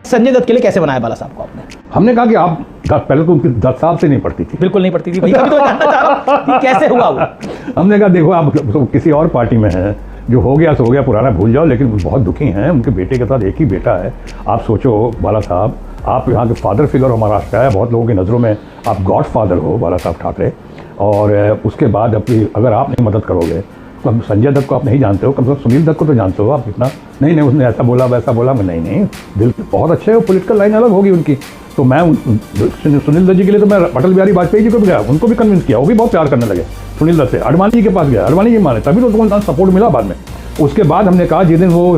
संजय दत्त के लिए कैसे बनाया बाला साहब को आपने? हमने कहा कि आप पहले तो उनकी दत्त साहब से नहीं पड़ती थी, बिल्कुल नहीं पड़ती थी, वही कभी तो जानना चाह रहा हूं कि कैसे हुआ वो। हमने कहा देखो आप किसी और पार्टी में हैं, जो हो गया सो हो गया, पुराना भूल जाओ, लेकिन वो बहुत दुखी हैं, उनके बेटे के साथ एक ही बेटा है। आप सोचो बाला साहब, आप यहाँ के फादर फिगर हो महाराष्ट्र है, बहुत लोगों की नज़रों में आप गॉड फादर हो बाला साहब ठाकरे, और उसके बाद अपनी अगर आप नहीं मदद करोगे तो हम संजय दत्त को आप नहीं जानते हो, कम से कम सुनील दत्त को तो जानते हो आप इतना। नहीं उसने ऐसा बोला वैसा बोला, मैं नहीं दिल बहुत अच्छे है, पॉलिटिकल लाइन अलग होगी उनकी। तो मैं सुनील दत्त जी के लिए तो मैं अटल बिहारी वाजपेयी जी को भी गया, उनको भी कन्विंस किया, वो भी बहुत प्यार करने लगे सुनील दत्त से। अडवाणी जी के पास गया, अडवाणी जी माने, तभी तो उनको सपोर्ट मिला बाद में। उसके बाद हमने कहा जिस दिन वो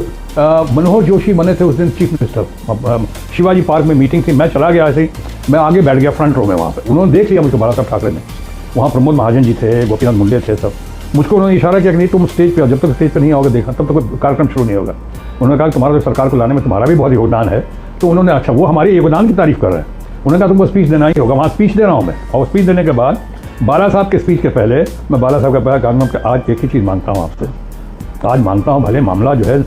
मनोहर जोशी बने थे उस दिन चीफ मिनिस्टर, शिवाजी पार्क में मीटिंग थी, मैं चला गया ऐसे ही, मैं आगे बैठ गया फ्रंट रो में, वहाँ पे उन्होंने देख लिया मुझको बाला साहब ठाकरे ने, वहाँ प्रमोद महाजन जी थे, गोपीनाथ मुंडे थे, सब मुझको उन्होंने इशारा किया कि नहीं तुम स्टेज पे, जब तक स्टेज पे नहीं आओगे देखा तब तक कार्यक्रम शुरू नहीं होगा। उन्होंने कहा तुम्हारा जो सरकार को लाने में तुम्हारा भी बहुत योगदान है। तो उन्होंने अच्छा वो हमारे योगदान की तारीफ कर रहे हैं, उन्होंने कहा तुमको स्पीच देना ही होगा, वहाँ स्पीच दे रहा हूँ मैं। और स्पीच देने के बाद बाला साहब के स्पीच के पहले मैं बाला साहब का पहला कहूँगा कि आज एक ही चीज़ मांगता हूँ आपसे, आज मांगता हूँ, भले मामला जो है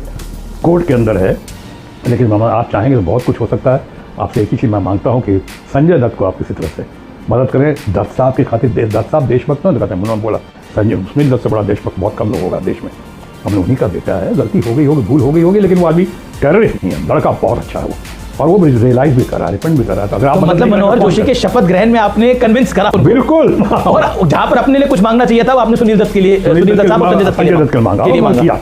कोर्ट के अंदर है, लेकिन मामा आप चाहेंगे तो बहुत कुछ हो सकता है। आपसे एक ही चीज़ मैं मांगता हूँ कि संजय दत्त को आप किसी तरह से मदद करें, दत्त साहब की खातिर। दत्त साहब देशभक्त नहीं कहते हैं, उन्होंने बोला संजय सुनील दत्त से बड़ा देशभक्त बहुत कम लोग होगा देश में, हमने उन्हीं का बेटा है, गलती हो गई होगी, भूल हो गई होगी, लेकिन वो आदमी टेररिस्ट नहीं है, लड़का बहुत अच्छा है वो, और वो रियलाइज भी कर रहा है, रिपेंट भी कर रहा है। अगर आप तो मतलब मनोहर जोशी के शपथ ग्रहण में आपने कन्विंस करा बिल्कुल, और जहां पर अपने लिए कुछ मांगना चाहिए था वो आपने सुनील दत्त के लिए, सुनील दत्त साहब और संजय दत्त के लिए मांगा।